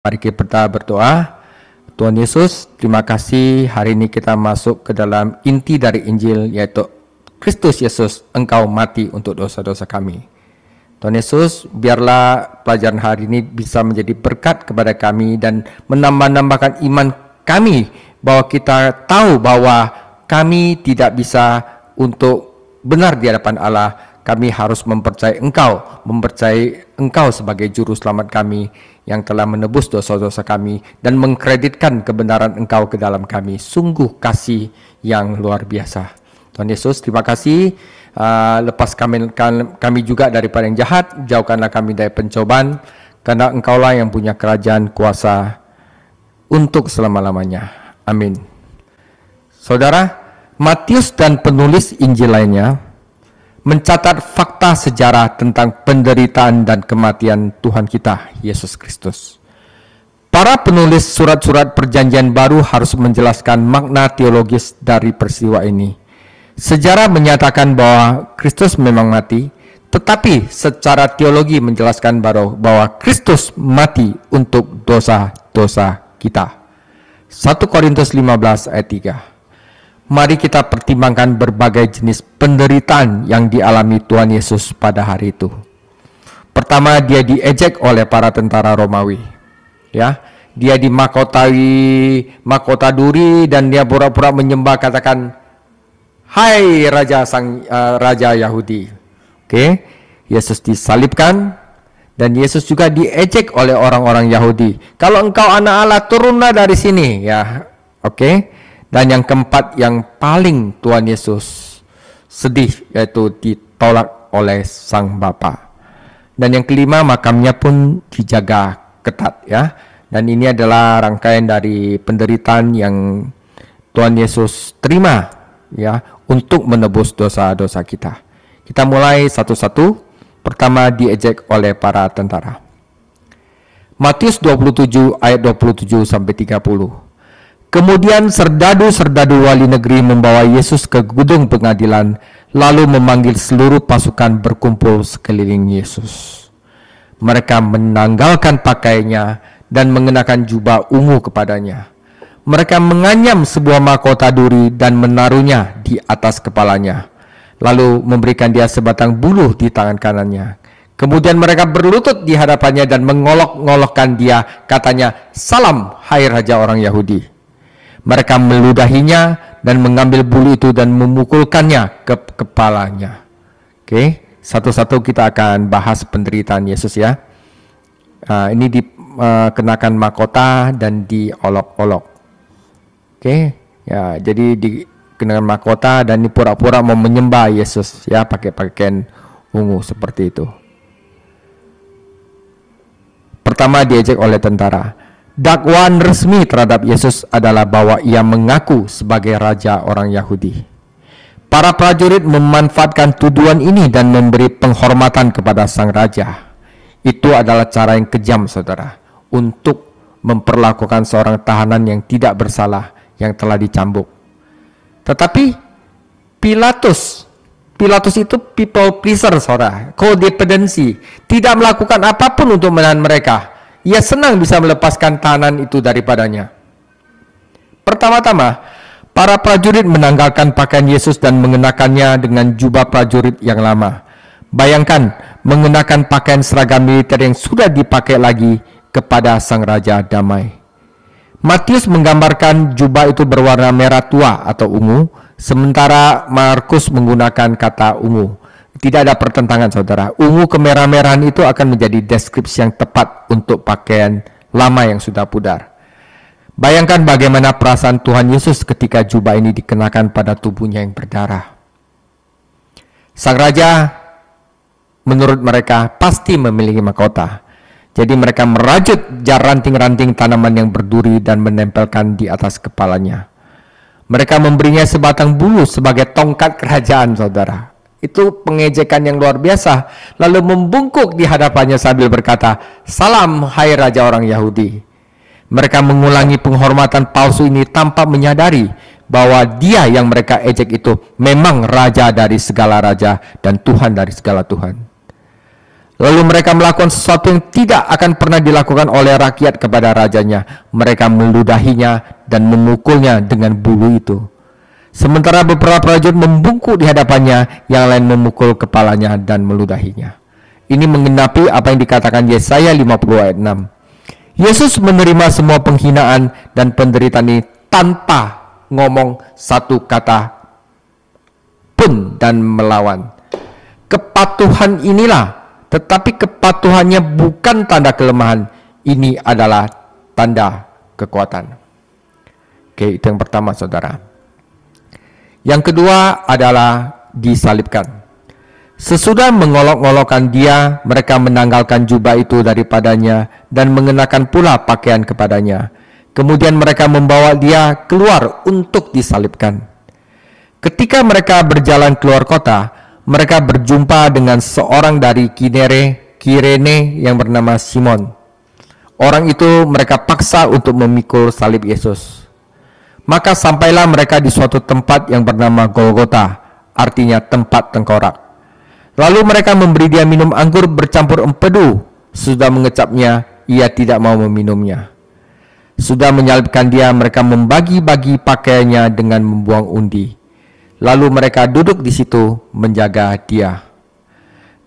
Mari kita berdoa. Tuhan Yesus, terima kasih hari ini kita masuk ke dalam inti dari Injil, yaitu Kristus Yesus, Engkau mati untuk dosa-dosa kami. Tuhan Yesus, biarlah pelajaran hari ini bisa menjadi berkat kepada kami dan menambah-nambahkan iman kami, bahwa kita tahu bahwa kami tidak bisa untuk benar di hadapan Allah. Kami harus mempercayai Engkau sebagai juru selamat kami yang telah menebus dosa-dosa kami dan mengkreditkan kebenaran Engkau ke dalam kami. Sungguh kasih yang luar biasa. Tuhan Yesus, terima kasih. Lepas kami juga daripada yang jahat, jauhkanlah kami dari pencobaan, karena Engkaulah yang punya kerajaan kuasa untuk selama-lamanya. Amin. Saudara, Matius dan penulis Injil lainnya mencatat fakta sejarah tentang penderitaan dan kematian Tuhan kita, Yesus Kristus. Para penulis surat-surat perjanjian baru harus menjelaskan makna teologis dari peristiwa ini. Sejarah menyatakan bahwa Kristus memang mati, tetapi secara teologi menjelaskan bahwa Kristus mati untuk dosa-dosa kita. 1 Korintus 15 ayat 3. Mari kita pertimbangkan berbagai jenis penderitaan yang dialami Tuhan Yesus pada hari itu. Pertama, dia diejek oleh para tentara Romawi. Ya, dia dimakotai mahkota duri dan dia pura-pura menyembah, katakan, "Hai Raja Yahudi." Oke, Yesus disalibkan dan Yesus juga diejek oleh orang-orang Yahudi. "Kalau engkau anak Allah, turunlah dari sini." Ya, oke. Dan yang keempat, yang paling Tuhan Yesus sedih, yaitu ditolak oleh Sang Bapa. Dan yang kelima, makamnya pun dijaga ketat, ya. Dan ini adalah rangkaian dari penderitaan yang Tuhan Yesus terima, ya, untuk menebus dosa-dosa kita. Kita mulai satu-satu. Pertama, diejek oleh para tentara. Matius 27 ayat 27 sampai 30. Kemudian serdadu-serdadu wali negeri membawa Yesus ke gedung pengadilan, lalu memanggil seluruh pasukan berkumpul sekeliling Yesus. Mereka menanggalkan pakaiannya dan mengenakan jubah ungu kepadanya. Mereka menganyam sebuah mahkota duri dan menaruhnya di atas kepalanya, lalu memberikan dia sebatang buluh di tangan kanannya. Kemudian mereka berlutut di hadapannya dan mengolok-ngolokkan dia, katanya, "Salam, hai Raja orang Yahudi." Mereka meludahinya dan mengambil bulu itu dan memukulkannya ke kepalanya. Oke, satu-satu kita akan bahas penderitaan Yesus, ya. Ini dikenakan mahkota dan diolok-olok. Oke, ya, jadi dikenakan mahkota dan ini pura-pura mau menyembah Yesus, ya, pakai pakaian ungu seperti itu. Pertama, diejek oleh tentara. Dakwaan resmi terhadap Yesus adalah bahwa ia mengaku sebagai raja orang Yahudi. Para prajurit memanfaatkan tuduhan ini dan memberi penghormatan kepada sang raja. Itu adalah cara yang kejam, saudara, untuk memperlakukan seorang tahanan yang tidak bersalah, yang telah dicambuk. Tetapi Pilatus itu people pleaser, saudara, kodependensi, tidak melakukan apapun untuk menahan mereka. Ia senang bisa melepaskan tahanan itu daripadanya. Pertama-tama, para prajurit menanggalkan pakaian Yesus dan mengenakannya dengan jubah prajurit yang lama. Bayangkan, mengenakan pakaian seragam militer yang sudah dipakai lagi kepada sang raja damai. Matius menggambarkan jubah itu berwarna merah tua atau ungu, sementara Markus menggunakan kata ungu. Tidak ada pertentangan, saudara. Ungu kemerah-merahan itu akan menjadi deskripsi yang tepat untuk pakaian lama yang sudah pudar. Bayangkan bagaimana perasaan Tuhan Yesus ketika jubah ini dikenakan pada tubuhnya yang berdarah. Sang raja, menurut mereka, pasti memiliki mahkota. Jadi mereka merajut ranting-ranting tanaman yang berduri dan menempelkan di atas kepalanya. Mereka memberinya sebatang bulu sebagai tongkat kerajaan, saudara. Itu pengejekan yang luar biasa. Lalu membungkuk di hadapannya sambil berkata, "Salam, hai Raja orang Yahudi." Mereka mengulangi penghormatan palsu ini tanpa menyadari bahwa dia yang mereka ejek itu memang raja dari segala raja dan Tuhan dari segala Tuhan. Lalu mereka melakukan sesuatu yang tidak akan pernah dilakukan oleh rakyat kepada rajanya. Mereka meludahinya dan memukulnya dengan bulu itu. Sementara beberapa prajurit membungkuk di hadapannya, yang lain memukul kepalanya dan meludahinya. Ini menggenapi apa yang dikatakan Yesaya 50 ayat 6. Yesus menerima semua penghinaan dan penderitaan ini tanpa ngomong satu kata pun dan melawan. Kepatuhan inilah, tetapi kepatuhannya bukan tanda kelemahan. Ini adalah tanda kekuatan. Oke, itu yang pertama, saudara. Yang kedua adalah disalibkan. Sesudah mengolok-olokkan dia, mereka menanggalkan jubah itu daripadanya dan mengenakan pula pakaian kepadanya. Kemudian mereka membawa dia keluar untuk disalibkan. Ketika mereka berjalan keluar kota, mereka berjumpa dengan seorang dari Kirene yang bernama Simon. Orang itu mereka paksa untuk memikul salib Yesus. Maka sampailah mereka di suatu tempat yang bernama Golgota, artinya tempat tengkorak. Lalu mereka memberi dia minum anggur bercampur empedu. Sudah mengecapnya, ia tidak mau meminumnya. Sudah menyalibkan dia, mereka membagi-bagi pakaiannya dengan membuang undi. Lalu mereka duduk di situ menjaga dia.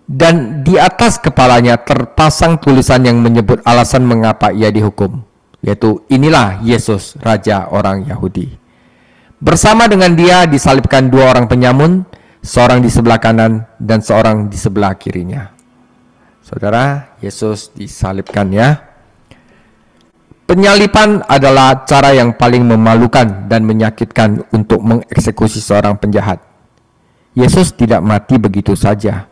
Dan di atas kepalanya terpasang tulisan yang menyebut alasan mengapa ia dihukum, yaitu inilah Yesus, Raja orang Yahudi. Bersama dengan dia disalibkan dua orang penyamun, seorang di sebelah kanan dan seorang di sebelah kirinya. Saudara, Yesus disalibkan ya. Penyaliban adalah cara yang paling memalukan dan menyakitkan untuk mengeksekusi seorang penjahat. Yesus tidak mati begitu saja.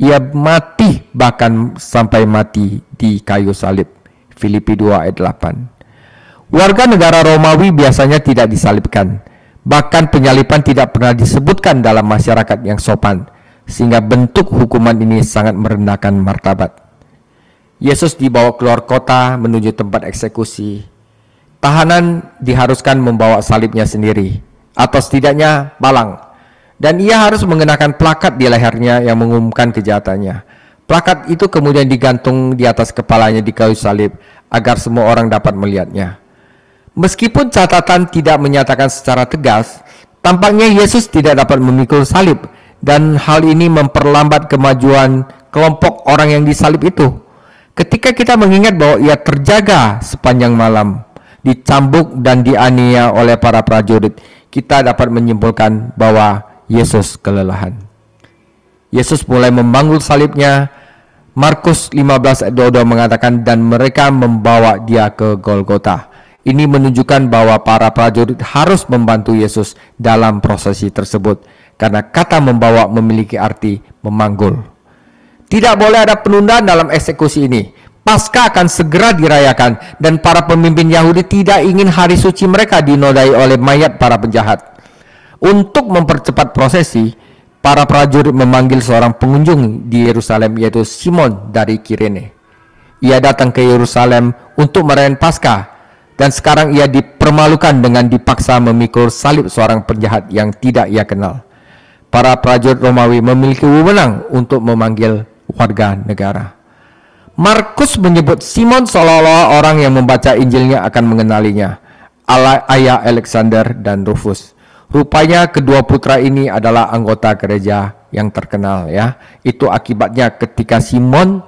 Ia mati, bahkan sampai mati di kayu salib. Filipi 2 ayat 8. Warga negara Romawi biasanya tidak disalibkan. Bahkan penyaliban tidak pernah disebutkan dalam masyarakat yang sopan, sehingga bentuk hukuman ini sangat merendahkan martabat. Yesus dibawa keluar kota menuju tempat eksekusi. Tahanan diharuskan membawa salibnya sendiri, atau setidaknya palang. Dan ia harus mengenakan plakat di lehernya yang mengumumkan kejahatannya. Plakat itu kemudian digantung di atas kepalanya di kayu salib, agar semua orang dapat melihatnya. Meskipun catatan tidak menyatakan secara tegas, tampaknya Yesus tidak dapat memikul salib, dan hal ini memperlambat kemajuan kelompok orang yang disalib itu. Ketika kita mengingat bahwa ia terjaga sepanjang malam, dicambuk dan dianiaya oleh para prajurit, kita dapat menyimpulkan bahwa Yesus kelelahan. Yesus mulai memanggul salibnya. Markus 15 ayat 22 mengatakan, dan mereka membawa dia ke Golgota. Ini menunjukkan bahwa para prajurit harus membantu Yesus dalam prosesi tersebut, karena kata membawa memiliki arti memanggul. Tidak boleh ada penundaan dalam eksekusi ini. Paskah akan segera dirayakan, dan para pemimpin Yahudi tidak ingin hari suci mereka dinodai oleh mayat para penjahat. Untuk mempercepat prosesi, para prajurit memanggil seorang pengunjung di Yerusalem, yaitu Simon dari Kirene. Ia datang ke Yerusalem untuk merayakan Paskah, dan sekarang ia dipermalukan dengan dipaksa memikul salib seorang penjahat yang tidak ia kenal. Para prajurit Romawi memiliki wewenang untuk memanggil warga negara. Markus menyebut Simon seolah-olah orang yang membaca Injilnya akan mengenalinya, ayah Alexander dan Rufus. Rupanya kedua putra ini adalah anggota gereja yang terkenal ya. Itu akibatnya ketika Simon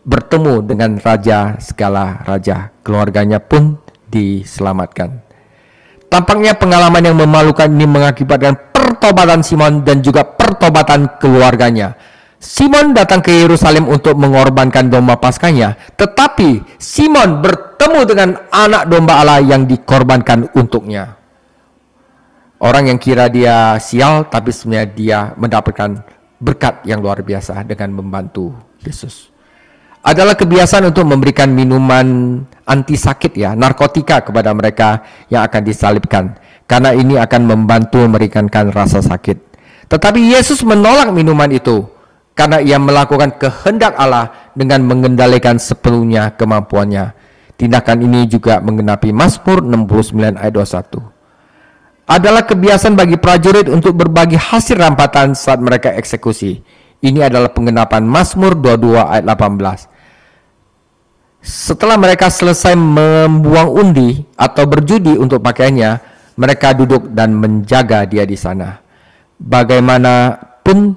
bertemu dengan raja segala raja, keluarganya pun diselamatkan. Tampaknya pengalaman yang memalukan ini mengakibatkan pertobatan Simon dan juga pertobatan keluarganya. Simon datang ke Yerusalem untuk mengorbankan domba Paskahnya, tetapi Simon bertemu dengan anak domba Allah yang dikorbankan untuknya. Orang yang kira dia sial, tapi sebenarnya dia mendapatkan berkat yang luar biasa dengan membantu Yesus. Adalah kebiasaan untuk memberikan minuman anti sakit ya, narkotika kepada mereka yang akan disalibkan, karena ini akan membantu meringankan rasa sakit. Tetapi Yesus menolak minuman itu karena ia melakukan kehendak Allah dengan mengendalikan sepenuhnya kemampuannya. Tindakan ini juga menggenapi Mazmur 69 ayat 21. Adalah kebiasaan bagi prajurit untuk berbagi hasil rampatan saat mereka eksekusi. Ini adalah penggenapan Mazmur 22 ayat 18. Setelah mereka selesai membuang undi atau berjudi untuk pakaiannya, mereka duduk dan menjaga dia di sana. Bagaimanapun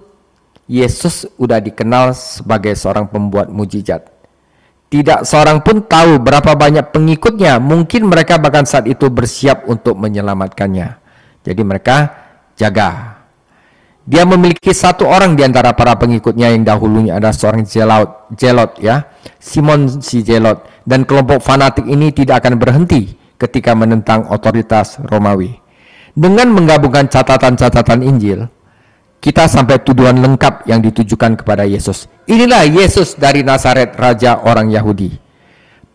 Yesus sudah dikenal sebagai seorang pembuat mujizat. Tidak seorang pun tahu berapa banyak pengikutnya. Mungkin mereka bahkan saat itu bersiap untuk menyelamatkannya. Jadi mereka jaga. Dia memiliki satu orang di antara para pengikutnya yang dahulunya ada seorang Zelot, ya, Simon si Zelot, dan kelompok fanatik ini tidak akan berhenti ketika menentang otoritas Romawi. Dengan menggabungkan catatan-catatan Injil, kita sampai tuduhan lengkap yang ditujukan kepada Yesus. Inilah Yesus dari Nazaret, raja orang Yahudi.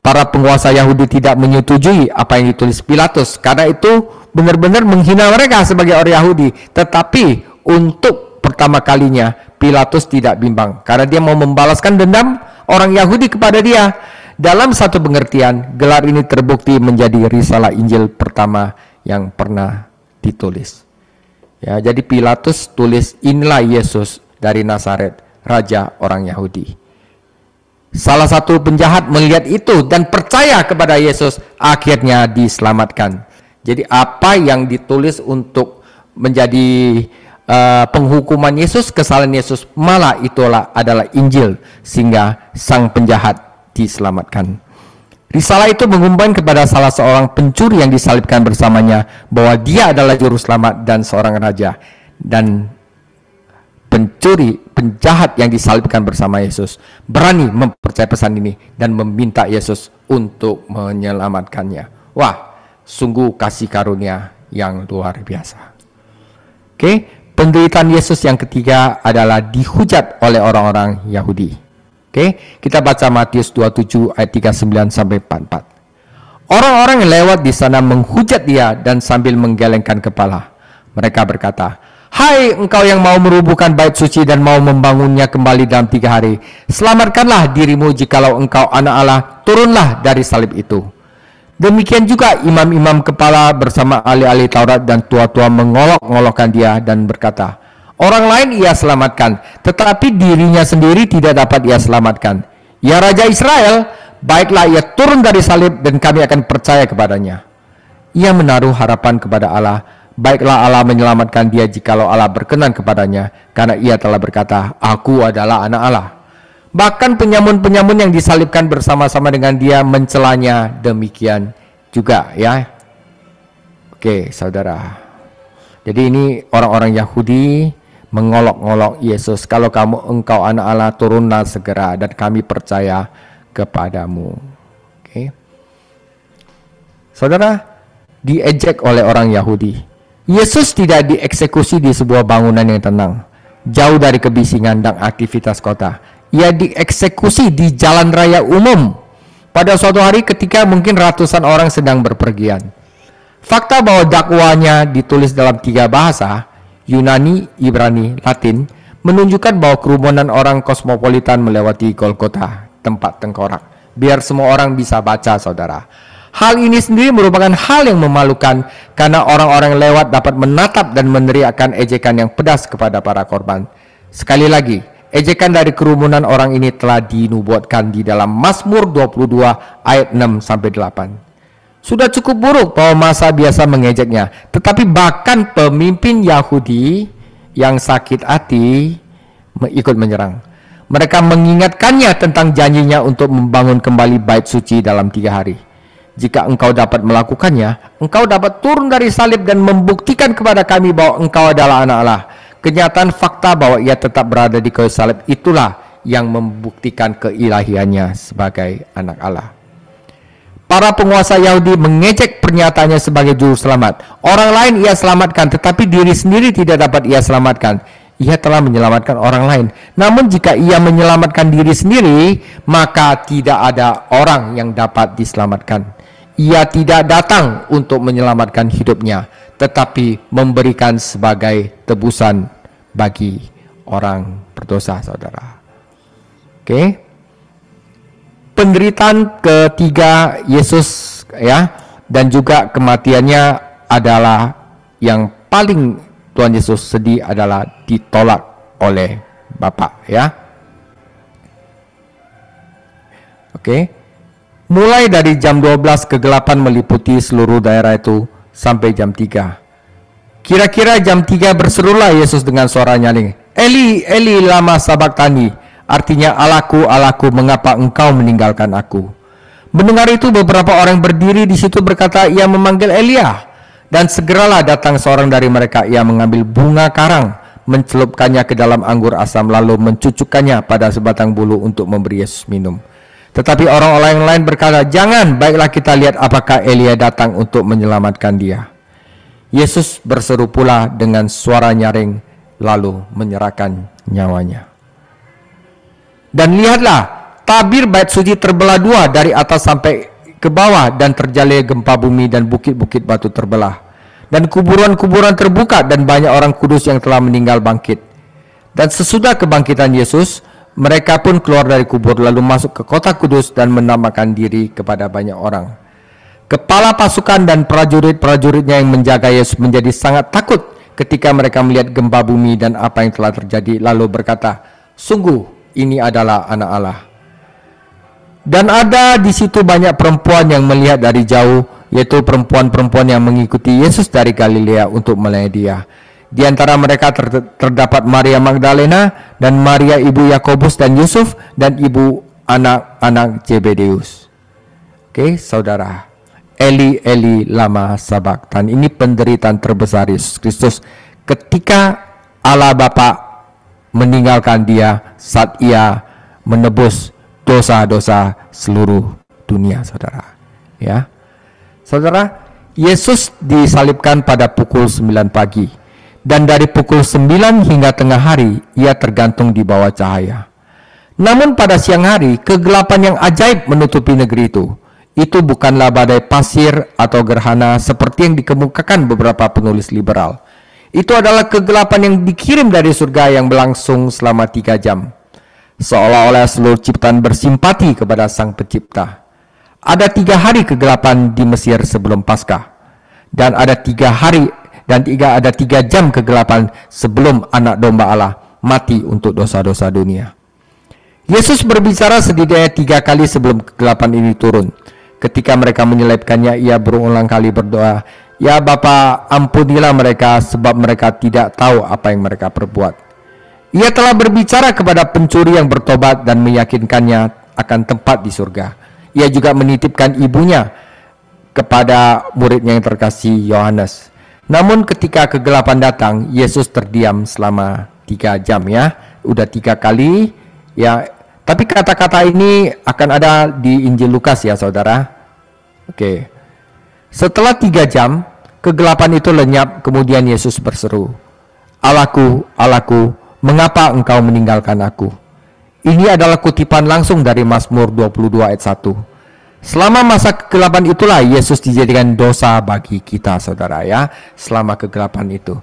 Para penguasa Yahudi tidak menyetujui apa yang ditulis Pilatus, karena itu benar-benar menghina mereka sebagai orang Yahudi. Tetapi untuk pertama kalinya Pilatus tidak bimbang, karena dia mau membalaskan dendam orang Yahudi kepada dia. Dalam satu pengertian, gelar ini terbukti menjadi risalah Injil pertama yang pernah ditulis. Ya, jadi Pilatus tulis, inilah Yesus dari Nazaret, raja orang Yahudi. Salah satu penjahat melihat itu dan percaya kepada Yesus, akhirnya diselamatkan. Jadi apa yang ditulis untuk menjadi penghukuman Yesus, kesalahan Yesus, malah itulah adalah Injil, sehingga sang penjahat diselamatkan. Risalah itu mengumumkan kepada salah seorang pencuri yang disalibkan bersamanya bahwa dia adalah juru selamat dan seorang raja. Dan penjahat yang disalibkan bersama Yesus berani mempercayai pesan ini dan meminta Yesus untuk menyelamatkannya. Wah, sungguh kasih karunia yang luar biasa. Oke. Penderitaan Yesus yang ketiga adalah dihujat oleh orang-orang Yahudi. Oke, kita baca Matius 27 ayat 39 sampai 44. Orang-orang yang lewat di sana menghujat dia dan sambil menggelengkan kepala. Mereka berkata, "Hai engkau yang mau merubuhkan bait suci dan mau membangunnya kembali dalam 3 hari, selamatkanlah dirimu jikalau engkau anak Allah, turunlah dari salib itu." Demikian juga imam-imam kepala bersama ahli-ahli Taurat dan tua-tua mengolok-ngolokkan dia dan berkata, "Orang lain ia selamatkan, tetapi dirinya sendiri tidak dapat ia selamatkan. Ya Raja Israel, baiklah ia turun dari salib dan kami akan percaya kepadanya." Ia menaruh harapan kepada Allah, baiklah Allah menyelamatkan dia jikalau Allah berkenan kepadanya, karena ia telah berkata, "Aku adalah anak Allah." Bahkan penyamun-penyamun yang disalibkan bersama-sama dengan dia mencelanya demikian juga, ya. Oke, saudara. Jadi ini orang-orang Yahudi mengolok-ngolok Yesus, "Kalau engkau anak Allah, turunlah segera dan kami percaya kepadamu." Oke. Saudara, diejek oleh orang Yahudi. Yesus tidak dieksekusi di sebuah bangunan yang tenang, jauh dari kebisingan dan aktivitas kota. Ia dieksekusi di jalan raya umum pada suatu hari ketika mungkin ratusan orang sedang berpergian. Fakta bahwa dakwanya ditulis dalam 3 bahasa, Yunani, Ibrani, Latin, menunjukkan bahwa kerumunan orang kosmopolitan melewati Golgota, tempat tengkorak, biar semua orang bisa baca, saudara. Hal ini sendiri merupakan hal yang memalukan karena orang-orang lewat dapat menatap dan meneriakkan ejekan yang pedas kepada para korban. Sekali lagi, ejekan dari kerumunan orang ini telah dinubuatkan di dalam Mazmur 22 ayat 6 sampai 8. Sudah cukup buruk bahwa masa biasa mengejeknya, tetapi bahkan pemimpin Yahudi yang sakit hati ikut menyerang. Mereka mengingatkannya tentang janjinya untuk membangun kembali bait suci dalam 3 hari. Jika engkau dapat melakukannya, engkau dapat turun dari salib dan membuktikan kepada kami bahwa engkau adalah anak Allah. Kenyataan fakta bahwa ia tetap berada di kayu salib itulah yang membuktikan keilahiannya sebagai anak Allah. Para penguasa Yahudi mengejek pernyataannya sebagai juru selamat. Orang lain ia selamatkan, tetapi diri sendiri tidak dapat ia selamatkan. Ia telah menyelamatkan orang lain. Namun jika ia menyelamatkan diri sendiri, maka tidak ada orang yang dapat diselamatkan. Ia tidak datang untuk menyelamatkan hidupnya, tetapi memberikan sebagai tebusan bagi orang berdosa, saudara. Oke. Penderitaan ketiga Yesus, ya, dan juga kematiannya adalah yang paling Tuhan Yesus sedih adalah ditolak oleh Bapa, ya. Oke. Mulai dari jam 12 kegelapan meliputi seluruh daerah itu sampai jam 3. Kira-kira jam 3 berserulah Yesus dengan suara nyaring, Eli, Eli, lama sabachthani. Artinya, Allahku, Allahku, mengapa engkau meninggalkan aku? Mendengar itu beberapa orang berdiri di situ berkata, ia memanggil Elia. Dan segeralah datang seorang dari mereka, ia mengambil bunga karang, mencelupkannya ke dalam anggur asam, lalu mencucukkannya pada sebatang bulu untuk memberi Yesus minum. Tetapi orang-orang yang lain berkata, jangan, baiklah kita lihat apakah Elia datang untuk menyelamatkan dia. Yesus berseru pula dengan suara nyaring, lalu menyerahkan nyawanya. Dan lihatlah, tabir bait suci terbelah dua dari atas sampai ke bawah, dan terjalin gempa bumi dan bukit-bukit batu terbelah. Dan kuburan-kuburan terbuka, dan banyak orang kudus yang telah meninggal bangkit. Dan sesudah kebangkitan Yesus, mereka pun keluar dari kubur lalu masuk ke kota kudus dan menamakan diri kepada banyak orang. Kepala pasukan dan prajurit-prajuritnya yang menjaga Yesus menjadi sangat takut ketika mereka melihat gempa bumi dan apa yang telah terjadi, lalu berkata, sungguh ini adalah anak Allah. Dan ada di situ banyak perempuan yang melihat dari jauh, yaitu perempuan-perempuan yang mengikuti Yesus dari Galilea untuk melayani dia. Di antara mereka terdapat Maria Magdalena dan Maria ibu Yakobus dan Yusuf dan ibu anak-anak Zebedeus. Oke, saudara. Eli, Eli, lama sabachthani. Ini penderitaan terbesar Yesus Kristus ketika Allah Bapa meninggalkan dia saat ia menebus dosa-dosa seluruh dunia, saudara. Ya. Saudara, Yesus disalibkan pada pukul 9 pagi. Dan dari pukul 9 hingga tengah hari, ia tergantung di bawah cahaya. Namun pada siang hari, kegelapan yang ajaib menutupi negeri itu. Itu bukanlah badai pasir atau gerhana seperti yang dikemukakan beberapa penulis liberal. Itu adalah kegelapan yang dikirim dari surga yang berlangsung selama 3 jam. Seolah-olah seluruh ciptaan bersimpati kepada Sang Pencipta. Ada 3 hari kegelapan di Mesir sebelum Paskah. Dan ada 3 jam kegelapan sebelum anak domba Allah mati untuk dosa-dosa dunia. Yesus berbicara setidaknya 3 kali sebelum kegelapan ini turun. Ketika mereka menyelipkannya, ia berulang kali berdoa, ya Bapa, ampunilah mereka sebab mereka tidak tahu apa yang mereka perbuat. Ia telah berbicara kepada pencuri yang bertobat dan meyakinkannya akan tempat di surga. Ia juga menitipkan ibunya kepada muridnya yang terkasih Yohanes. Namun ketika kegelapan datang, Yesus terdiam selama 3 jam, ya. Udah 3 kali, ya. Tapi kata-kata ini akan ada di Injil Lukas, ya saudara. Oke. Setelah 3 jam, kegelapan itu lenyap, kemudian Yesus berseru, Allahku, Allahku, mengapa engkau meninggalkan aku? Ini adalah kutipan langsung dari Mazmur 22 ayat 1. Selama masa kegelapan itulah Yesus dijadikan dosa bagi kita, saudara, ya. Selama kegelapan itu.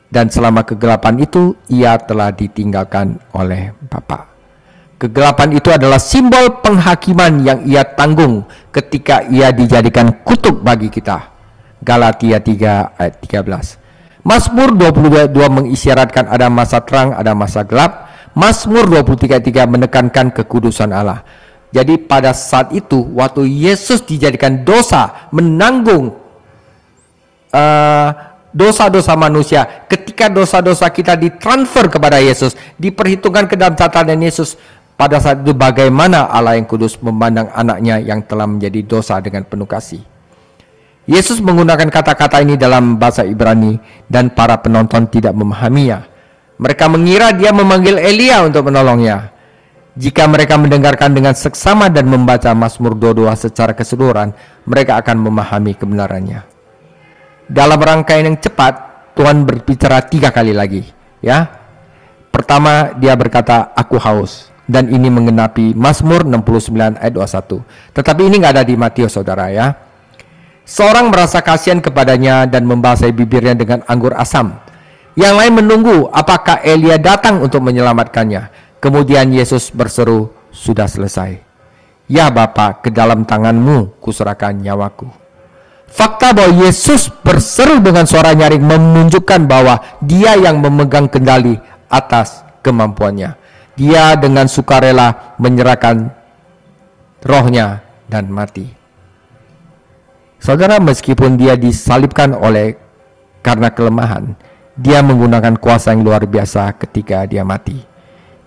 Dan selama kegelapan itu, ia telah ditinggalkan oleh Bapa. Kegelapan itu adalah simbol penghakiman yang ia tanggung ketika ia dijadikan kutuk bagi kita. Galatia 3 ayat 13. Mazmur 22 mengisyaratkan ada masa terang, ada masa gelap. Mazmur 23 ayat 3 menekankan kekudusan Allah. Jadi pada saat itu, waktu Yesus dijadikan dosa, menanggung dosa-dosa manusia, ketika dosa-dosa kita ditransfer kepada Yesus, diperhitungkan ke dalam catatan Yesus, pada saat itu bagaimana Allah yang kudus memandang anaknya yang telah menjadi dosa dengan penuh kasih. Yesus menggunakan kata-kata ini dalam bahasa Ibrani dan para penonton tidak memahaminya. Mereka mengira dia memanggil Elia untuk menolongnya. Jika mereka mendengarkan dengan seksama dan membaca Mazmur 22 secara keseluruhan, mereka akan memahami kebenarannya. Dalam rangkaian yang cepat, Tuhan berbicara 3 kali lagi, ya. Pertama, dia berkata, aku haus. Dan ini mengenapi Mazmur 69 ayat 21. Tetapi ini nggak ada di Matius, saudara, ya. Seorang merasa kasihan kepadanya dan membasahi bibirnya dengan anggur asam. Yang lain menunggu apakah Elia datang untuk menyelamatkannya. Kemudian Yesus berseru, sudah selesai. Ya Bapa, ke dalam tanganmu kuserahkan nyawaku. Fakta bahwa Yesus berseru dengan suara nyaring menunjukkan bahwa dia yang memegang kendali atas kemampuannya. Dia dengan sukarela menyerahkan rohnya dan mati. Saudara, meskipun dia disalibkan karena kelemahan, dia menggunakan kuasa yang luar biasa ketika dia mati.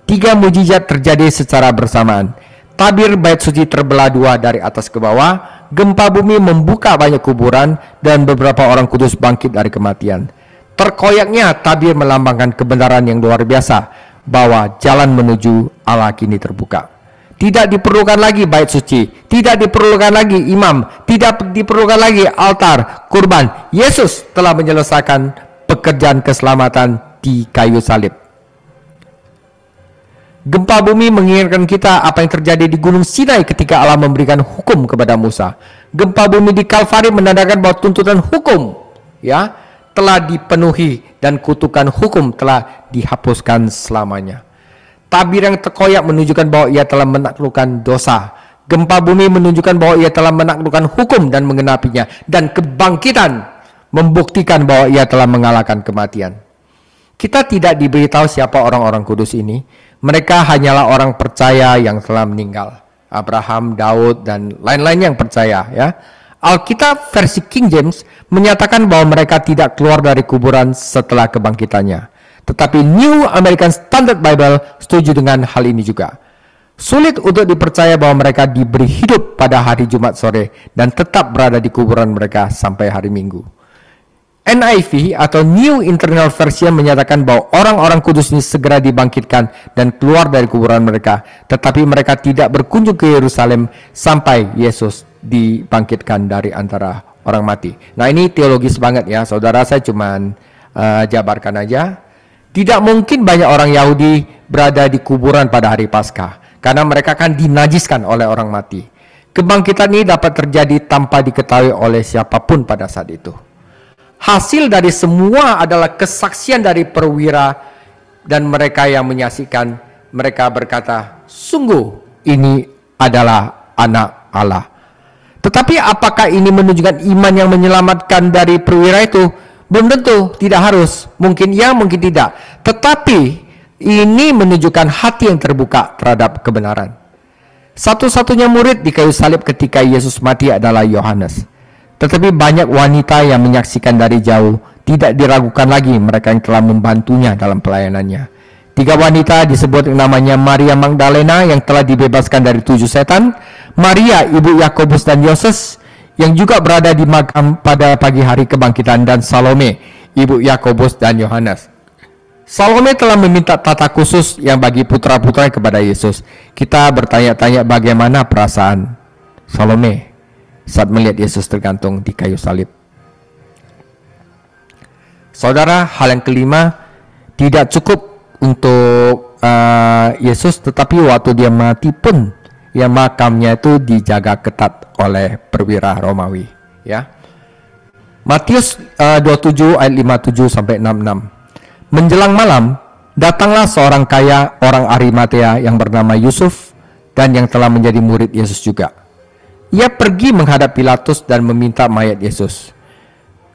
3 mujizat terjadi secara bersamaan. Tabir bait suci terbelah 2 dari atas ke bawah, gempa bumi membuka banyak kuburan, dan beberapa orang kudus bangkit dari kematian. Terkoyaknya tabir melambangkan kebenaran yang luar biasa, bahwa jalan menuju Allah kini terbuka. Tidak diperlukan lagi bait suci, tidak diperlukan lagi imam, tidak diperlukan lagi altar, kurban. Yesus telah menyelesaikan pekerjaan keselamatan di kayu salib. Gempa bumi mengingatkan kita apa yang terjadi di Gunung Sinai ketika Allah memberikan hukum kepada Musa. Gempa bumi di Kalvari menandakan bahwa tuntutan hukum telah dipenuhi dan kutukan hukum telah dihapuskan selamanya. Tabir yang terkoyak menunjukkan bahwa ia telah menaklukkan dosa. Gempa bumi menunjukkan bahwa ia telah menaklukkan hukum dan mengenapinya. Dan kebangkitan membuktikan bahwa ia telah mengalahkan kematian. Kita tidak diberitahu siapa orang-orang kudus ini. Mereka hanyalah orang percaya yang telah meninggal. Abraham, Daud, dan lain-lain yang percaya. Alkitab versi King James menyatakan bahwa mereka tidak keluar dari kuburan setelah kebangkitannya. Tetapi New American Standard Bible setuju dengan hal ini juga. Sulit untuk dipercaya bahwa mereka diberi hidup pada hari Jumat sore dan tetap berada di kuburan mereka sampai hari Minggu. NIV atau New International Version menyatakan bahwa orang-orang kudus ini segera dibangkitkan dan keluar dari kuburan mereka, tetapi mereka tidak berkunjung ke Yerusalem sampai Yesus dibangkitkan dari antara orang mati. Nah, ini teologis banget ya, saudara. Saya cuman jabarkan aja. Tidak mungkin banyak orang Yahudi berada di kuburan pada hari Paskah, karena mereka akan dinajiskan oleh orang mati. Kebangkitan ini dapat terjadi tanpa diketahui oleh siapapun pada saat itu. Hasil dari semua adalah kesaksian dari perwira dan mereka yang menyaksikan. Mereka berkata, sungguh ini adalah anak Allah. Tetapi apakah ini menunjukkan iman yang menyelamatkan dari perwira itu? Belum tentu, tidak harus. Mungkin ya, mungkin tidak. Tetapi ini menunjukkan hati yang terbuka terhadap kebenaran. Satu-satunya murid di kayu salib ketika Yesus mati adalah Yohanes. Tetapi banyak wanita yang menyaksikan dari jauh. Tidak diragukan lagi mereka yang telah membantunya dalam pelayanannya. 3 wanita disebut namanya Maria Magdalena yang telah dibebaskan dari 7 setan, Maria ibu Yakobus dan Yoses yang juga berada di makam pada pagi hari kebangkitan, dan Salome ibu Yakobus dan Yohanes. Salome telah meminta tata khusus yang bagi putra-putranya kepada Yesus. Kita bertanya-tanya bagaimana perasaan Salome saat melihat Yesus tergantung di kayu salib. Saudara, hal yang kelima, tidak cukup untuk Yesus, tetapi waktu dia mati pun makamnya itu dijaga ketat oleh perwira Romawi. Matius 27 ayat 57 sampai 66. Menjelang malam, datanglah seorang kaya orang Arimatea yang bernama Yusuf dan yang telah menjadi murid Yesus juga. Ia pergi menghadap Pilatus dan meminta mayat Yesus.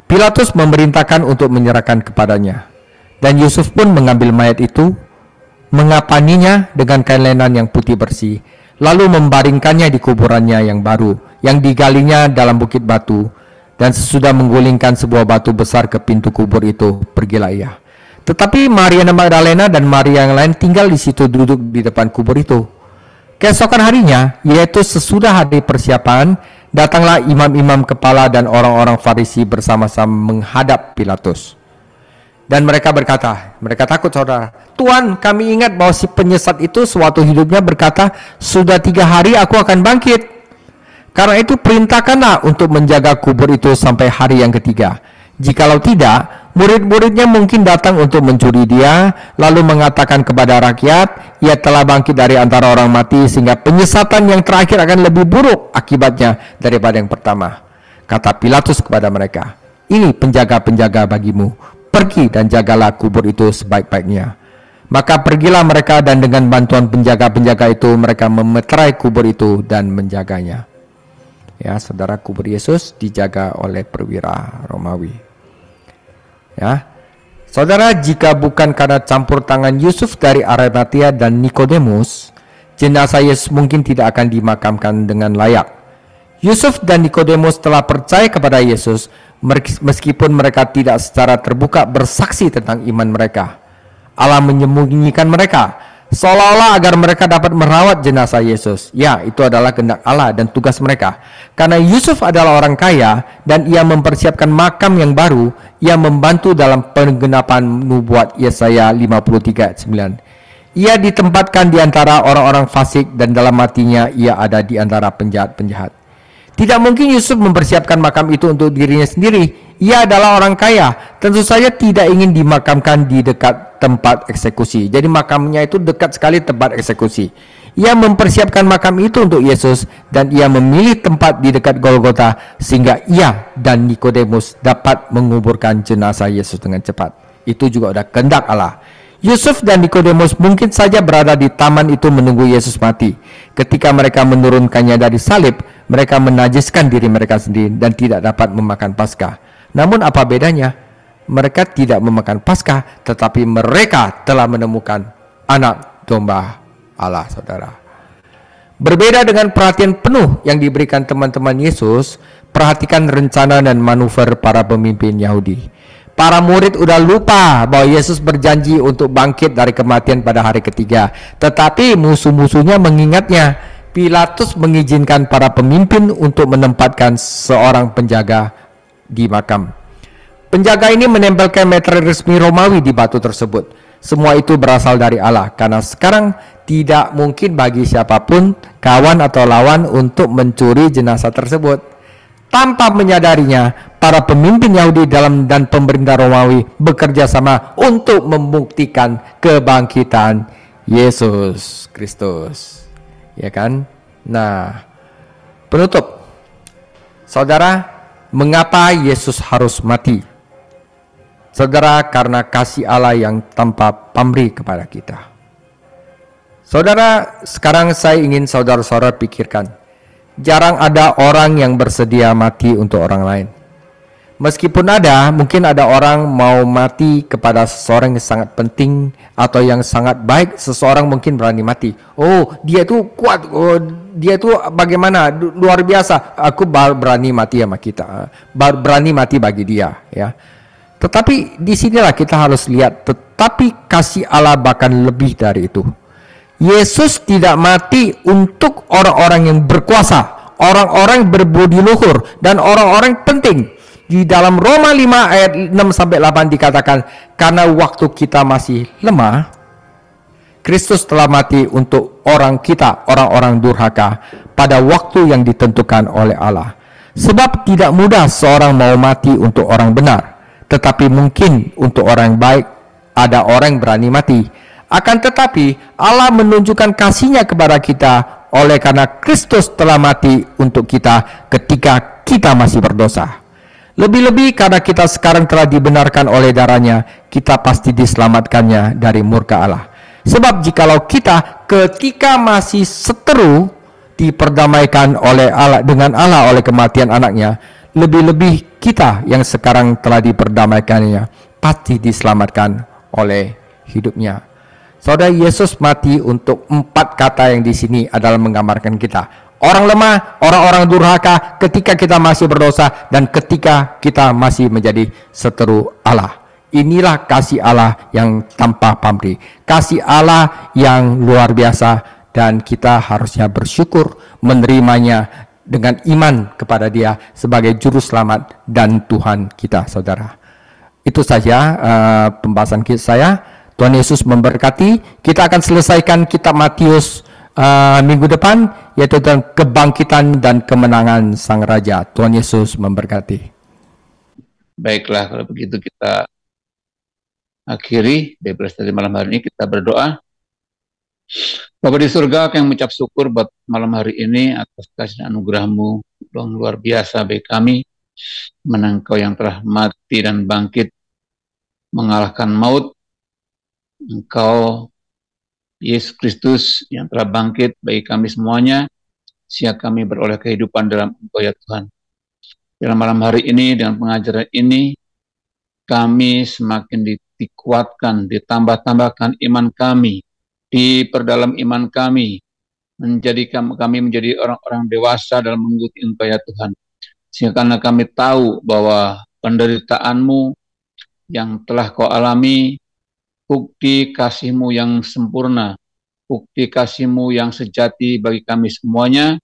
Pilatus memerintahkan untuk menyerahkan kepadanya. Dan Yusuf pun mengambil mayat itu, mengapaninya dengan kain lenan yang putih bersih, lalu membaringkannya di kuburannya yang baru, yang digalinya dalam bukit batu. Dan sesudah menggulingkan sebuah batu besar ke pintu kubur itu, pergilah ia. Tetapi Maria Magdalena dan Maria yang lain tinggal di situ, duduk di depan kubur itu. Keesokan harinya, yaitu sesudah hari persiapan, datanglah imam-imam kepala dan orang-orang Farisi bersama-sama menghadap Pilatus. Dan mereka berkata, mereka takut saudara, Tuan, kami ingat bahwa si penyesat itu sewaktu hidupnya berkata, sudah 3 hari aku akan bangkit. Karena itu perintahkanlah untuk menjaga kubur itu sampai hari yang ketiga. Jikalau tidak, murid-muridnya mungkin datang untuk mencuri dia, lalu mengatakan kepada rakyat, ia telah bangkit dari antara orang mati, sehingga penyesatan yang terakhir akan lebih buruk akibatnya daripada yang pertama. Kata Pilatus kepada mereka, ini penjaga-penjaga bagimu. Pergi dan jagalah kubur itu sebaik-baiknya. Maka pergilah mereka dan dengan bantuan penjaga-penjaga itu mereka memeterai kubur itu dan menjaganya. Ya, saudara, kubur Yesus dijaga oleh perwira Romawi. Ya, Saudara, jika bukan karena campur tangan Yusuf dari Arimatia dan Nikodemus, jenazah Yesus mungkin tidak akan dimakamkan dengan layak. Yusuf dan Nikodemus telah percaya kepada Yesus meskipun mereka tidak secara terbuka bersaksi tentang iman mereka. Allah menyembunyikan mereka seolah-olah agar mereka dapat merawat jenazah Yesus. Ya, itu adalah kehendak Allah dan tugas mereka. Karena Yusuf adalah orang kaya dan ia mempersiapkan makam yang baru, ia membantu dalam penggenapan nubuat Yesaya 53 ayat 9. Ia ditempatkan di antara orang-orang fasik dan dalam matinya ia ada di antara penjahat-penjahat. Tidak mungkin Yusuf mempersiapkan makam itu untuk dirinya sendiri. Ia adalah orang kaya, tentu saja tidak ingin dimakamkan di dekat tempat eksekusi. Jadi makamnya itu dekat sekali tempat eksekusi. Ia mempersiapkan makam itu untuk Yesus dan ia memilih tempat di dekat Golgota sehingga ia dan Nikodemus dapat menguburkan jenazah Yesus dengan cepat. Itu juga ada kehendak Allah. Yusuf dan Nikodemus mungkin saja berada di taman itu menunggu Yesus mati. Ketika mereka menurunkannya dari salib, mereka menajiskan diri mereka sendiri dan tidak dapat memakan Paskah. Namun apa bedanya? Mereka tidak memakan Paskah, tetapi mereka telah menemukan anak domba Allah, saudara. Berbeda dengan perhatian penuh yang diberikan teman-teman Yesus, perhatikan rencana dan manuver para pemimpin Yahudi. Para murid udah lupa bahwa Yesus berjanji untuk bangkit dari kematian pada hari ketiga. Tetapi musuh-musuhnya mengingatnya. Pilatus mengizinkan para pemimpin untuk menempatkan seorang penjaga di makam. Penjaga ini menempelkan meter resmi Romawi di batu tersebut. Semua itu berasal dari Allah, karena sekarang tidak mungkin bagi siapapun, kawan atau lawan, untuk mencuri jenazah tersebut. Tanpa menyadarinya, para pemimpin Yahudi dan pemerintah Romawi bekerja sama untuk membuktikan kebangkitan Yesus Kristus. Ya kan? Nah, penutup. Saudara, mengapa Yesus harus mati? Saudara, karena kasih Allah yang tanpa pamrih kepada kita. Saudara, sekarang saya ingin saudara-saudara pikirkan. Jarang ada orang yang bersedia mati untuk orang lain. Meskipun ada, mungkin ada orang mau mati kepada seseorang yang sangat penting atau yang sangat baik, seseorang mungkin berani mati. Oh, dia itu kuat, oh, dia itu bagaimana, luar biasa. Aku berani mati sama kita, berani mati bagi dia, ya. Tetapi disinilah kita harus lihat, tetapi kasih Allah bahkan lebih dari itu. Yesus tidak mati untuk orang-orang yang berkuasa, orang-orang berbudi luhur, dan orang-orang penting. Di dalam Roma 5 ayat 6-8 dikatakan, karena waktu kita masih lemah, Kristus telah mati untuk orang kita, orang-orang durhaka, pada waktu yang ditentukan oleh Allah. Sebab tidak mudah seorang mau mati untuk orang benar, tetapi mungkin untuk orang baik ada orang yang berani mati. Akan tetapi Allah menunjukkan kasih-Nya kepada kita oleh karena Kristus telah mati untuk kita ketika kita masih berdosa. Lebih-lebih karena kita sekarang telah dibenarkan oleh darah-Nya, kita pasti diselamatkannya dari murka Allah. Sebab jikalau kita ketika masih seteru diperdamaikan oleh Allah dengan Allah oleh kematian anaknya, lebih-lebih kita yang sekarang telah diperdamaikannya pasti diselamatkan oleh hidupnya. Saudara, Yesus mati untuk 4 kata yang di sini adalah menggambarkan kita. Orang lemah, orang-orang durhaka ketika kita masih berdosa, dan ketika kita masih menjadi seteru Allah. Inilah kasih Allah yang tanpa pamrih, kasih Allah yang luar biasa, dan kita harusnya bersyukur menerimanya dengan iman kepada Dia sebagai juru selamat dan Tuhan kita, saudara. Itu saja pembahasan saya. Tuhan Yesus memberkati. Kita akan selesaikan kitab Matius minggu depan, yaitu tentang kebangkitan dan kemenangan Sang Raja. Tuhan Yesus memberkati. Baiklah, kalau begitu kita akhiri Bible study malam hari ini. Kita berdoa. Bapa di surga, kami mengucap syukur buat malam hari ini atas kasih dan anugerah-Mu yang luar biasa bagi kami, menang Engkau yang telah mati dan bangkit mengalahkan maut. Engkau Yesus Kristus yang telah bangkit bagi kami semuanya, sehingga kami beroleh kehidupan dalam Engkau ya Tuhan. Dalam malam hari ini, dengan pengajaran ini, kami semakin dikuatkan, ditambah-tambahkan iman kami, diperdalam iman kami, menjadikan kami menjadi orang-orang dewasa dalam mengikuti Engkau ya Tuhan. Sehingga karena kami tahu bahwa penderitaanmu yang telah kau alami, bukti kasih-Mu yang sempurna, bukti kasih-Mu yang sejati bagi kami semuanya,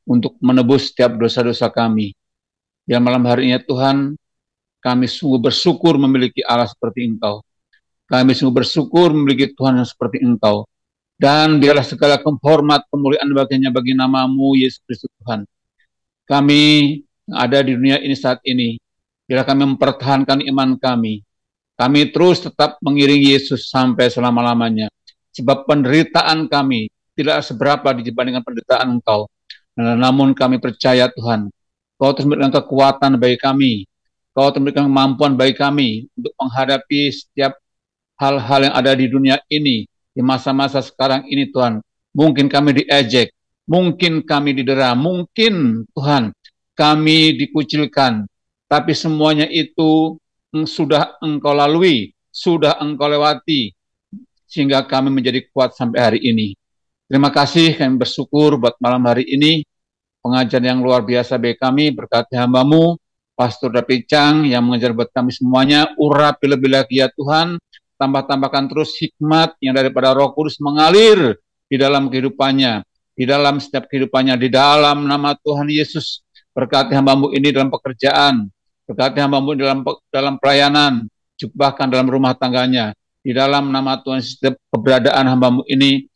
untuk menebus setiap dosa-dosa kami. Dan malam hari ini Tuhan, kami sungguh bersyukur memiliki Allah seperti Engkau. Kami sungguh bersyukur memiliki Tuhan yang seperti Engkau. Dan biarlah segala hormat, kemuliaan bagiannya bagi nama-Mu, Yesus Kristus Tuhan. Kami yang ada di dunia ini saat ini, biarlah kami mempertahankan iman kami. Kami terus tetap mengiringi Yesus sampai selama-lamanya. Sebab penderitaan kami tidak seberapa dibandingkan penderitaan Engkau. Namun kami percaya Tuhan, Kau terus memberikan kekuatan bagi kami. Kau terus memberikan kemampuan bagi kami untuk menghadapi setiap hal-hal yang ada di dunia ini. Di masa-masa sekarang ini Tuhan, mungkin kami diejek, mungkin kami didera, mungkin Tuhan kami dikucilkan, tapi semuanya itu sudah Engkau lalui, sudah Engkau lewati, sehingga kami menjadi kuat sampai hari ini. Terima kasih, kami bersyukur buat malam hari ini, pengajaran yang luar biasa bagi kami, berkati hamba-Mu, Pastor David Chang, yang mengajar buat kami semuanya, urapi lebih lagi ya Tuhan, tambah-tambahkan terus hikmat yang daripada Roh Kudus mengalir di dalam kehidupannya, di dalam setiap kehidupannya, di dalam nama Tuhan Yesus. Berkati hamba-Mu ini dalam pekerjaan, berkati hamba-Mu dalam pelayanan, bahkan dalam rumah tangganya. Di dalam nama Tuhan, setiap keberadaan hamba-Mu ini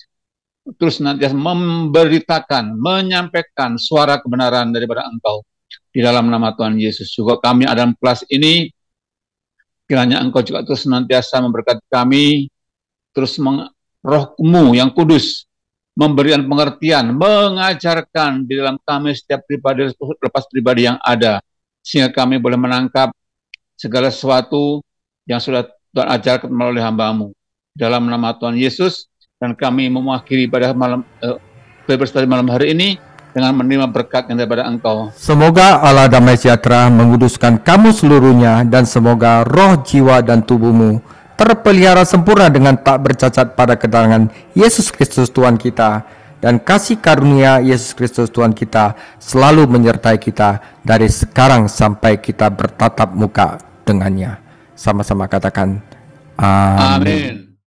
terus nanti memberitakan, menyampaikan suara kebenaran daripada Engkau. Di dalam nama Tuhan Yesus. Juga kami ada dalam kelas ini, kiranya Engkau juga terus senantiasa memberkati kami, terus Roh-Mu yang kudus, memberikan pengertian, mengajarkan di dalam kami setiap pribadi lepas pribadi yang ada, sehingga kami boleh menangkap segala sesuatu yang sudah Tuhan ajarkan melalui hamba-Mu. Dalam nama Tuhan Yesus, dan kami mengakhiri pada malam malam hari ini dengan menerima berkat yang daripada Engkau. Semoga Allah damai sejahtera menguduskan kamu seluruhnya, dan semoga roh, jiwa, dan tubuhmu terpelihara sempurna dengan tak bercacat pada kedatangan Yesus Kristus Tuhan kita, dan kasih karunia Yesus Kristus Tuhan kita selalu menyertai kita dari sekarang sampai kita bertatap muka dengannya. Sama-sama katakan amin. Amin.